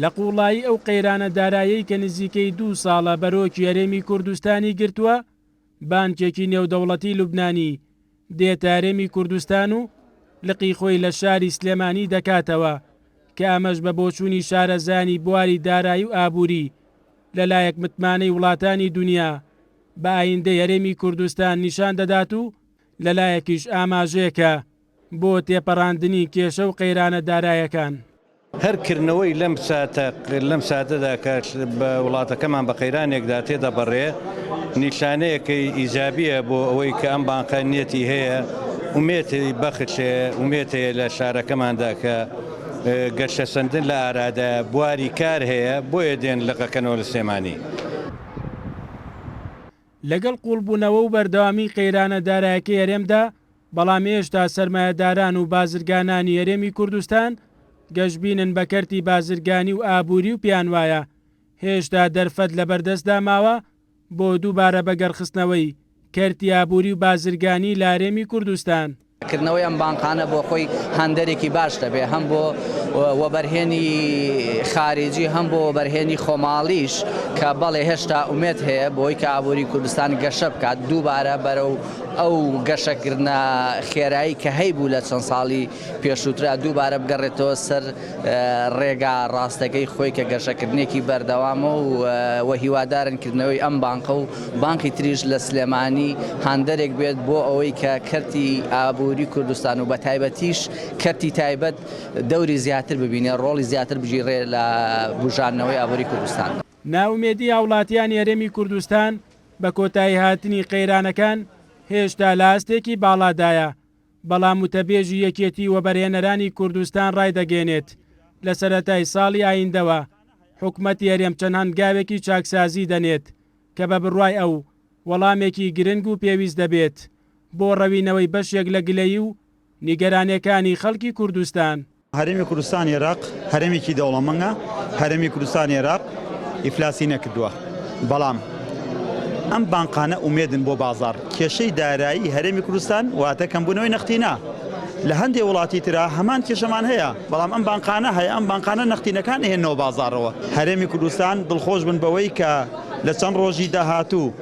لە قوڵایی ئەو قەیرانە دارایی کە نزیکەی 2 ساڵە بەرۆکی هەرێمی کوردستانی گرتووە، بانکێکی نێودەوڵەتی لوبنانی دێتە هەرێمی کوردستان و لقی خۆی لە شاری سلێمانی دەکاتەوە کە ئەمەش بە بۆچوونی شارەزانی بواری دارایی و ئابووری لەلایەک متمانەی وڵاتانی دنیا بە ئایندەی هەرێمی کوردستان نیشان دەدات و لەلایەکیش ئاماژەیەکە بۆ تێپەڕاندنی کێشە و قەیرانە دارایەکان. هەرکردنەوەی لەم ساتەدا کە بە وڵاتەکەمان بە قەیرانێکدا تێدەبڕێ نیشانەیەکی ئیجابیە بۆ ئەوەی کە ئەم بانکە نیەتی هەیە ومێتی بەخشێ ومێتەیە لە شارەکەماندا کە گەشە سەندن لە ئارادا بواری کار هەیە بۆیە دێن لەقەکەنەوە لە سلێمانی. لەگەڵ قوڵبوونەوە و بەردەوامی قەیرانە دارایەکەی هەرێمدا، بەڵام هێشتا سەرمایەداران و بازرگانانی هەرێمی کوردستان گەشتبینن بە کەرتی بازرگانی و ئابووری و پیان وایە هێشتا دەرفەت لە بەردەستدا ماوە بۆ دووبارە بەگەڕخستنەوەی کەرتی ئابووری و بازرگانی لە هەرێمی کوردستان. کردنەوەی ئەم بانکانە بۆ خۆی هەندێکی باش دەبێ، هەم بۆ وەبەرهێنی خارجی هەم بۆ وەبەرهێنی خۆماڵیش کە بەڵێ هێشتا ئومێد هەیە بۆی کە ئابووری کوردستان گەشە بکات دووبارە بەرەو ئەو گەشەکردنە خێرایی کە هەیبوو لە چەند ساڵی پێشووترا دووبارە بگەڕێتەوە سەر ڕێگا ڕاستەکەی خۆی کە گەشەکردنێکی بەردەوامە و هیوادارنکردنەوەی ئەم بانکە و بانکی تریش لە سلێمانی هەندێک بێت بۆ ئەوەی کە کەرتی ئابووری کوردستان و بە تایبەتیش کەرتی تایبەت دەوری زیاتر ببینێ، ڕۆڵی زیاتر بگیڕێ لە بژاردنەوەی ئابووری کوردستان. ناومێدی هاوڵاتیانی هەرێمی کوردستان بە کۆتایی هاتنی قەیرانەکان هێشتا لە ئاستێکی باڵادایە، بەڵام وتەبێژی یەکێتی وەبەرهێنەرانی کوردستان ڕایدەگەێنێت لە سەرەتای ساڵی ئایندەوە حکومەتی هەرێم چەند هەنگاوێکی چاکسازی دەنێت کە بە بڕوای ئەو وەڵامێکی گرنگ و پێویست دەبێت بۆ ڕەوینەوەی بەشێک لە گلەیی و نیگەرانیەکانی خەڵکی کوردستان. هەرێمی کوردستان عێراق هەرێمێکی دەوڵەمەندە، هەرێمی کوردستان عێراق ئیفلاسی نەکردووە، بەڵام ئەم بانکانە ئومێدن بۆ بازار. کێشەی دارایی هەرێمی کوردستان واتە کەمبوونەوەی نەختینە. لە هەندێک وڵاتی ترا هەمان کێشەمان هەیە، بەڵام ئەم بانکانە هەیە، ئەم بانکانە نەختینەکان هێنەوە بازارەوە. هەرێمی کوردستان دڵخۆش بن بەوەی کە لە چەند ڕۆژی داهاتوو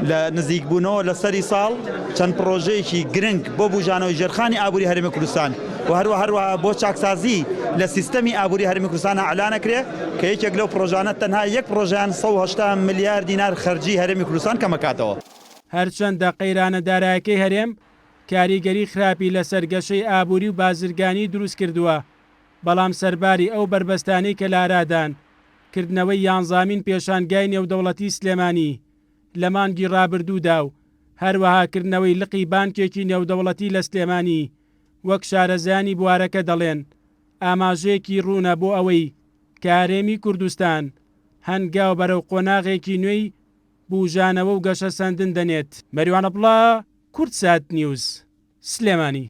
لە نزیکبوونەوە لە سەری ساڵ چەند پرۆژەیەکی گرنگ بۆ بوژانەوەی ژێرخانی ئابووری هەرێمی کوردستان و هەروەها بۆ چاکسازی لە سیستەمی ئابووری هەرێمی کوردستان ئەعلانەکرێ کە یەکێک لەو پرۆژانە تەنها یەک پرۆژیان 180 ملیار دینار خەرجی هەرێمی کوردستان کەمەکاتەوە. هەرچەندە قەیرانە دارایەکەی هەرێم کاریگەری خراپی لەسەر گەشەی ئابووری و بازرگانی دروست کردووە، بەڵام سەرباری ئەو بربەستانەی کە لارادان کردنەوەی یانزامین پێشانگای نێودەوڵەتی سلێمانی لە مانگی ڕابردوودا و هەروەها کردنەوەی لقی بانکێکی نێودەوڵەتی لە سلێمانی وەک شارەزانی بوارەکە دەڵێن ئاماژەیەکی ڕوونە بۆ ئەوەی کە هەرێمی کوردستان هەنگاو بەرەو قۆناغێکی نوێی بوژانەوە و گەشە سەندن دەنێت. مەریوان ئەبڵا، کورتسات نیوز، سلێمانی.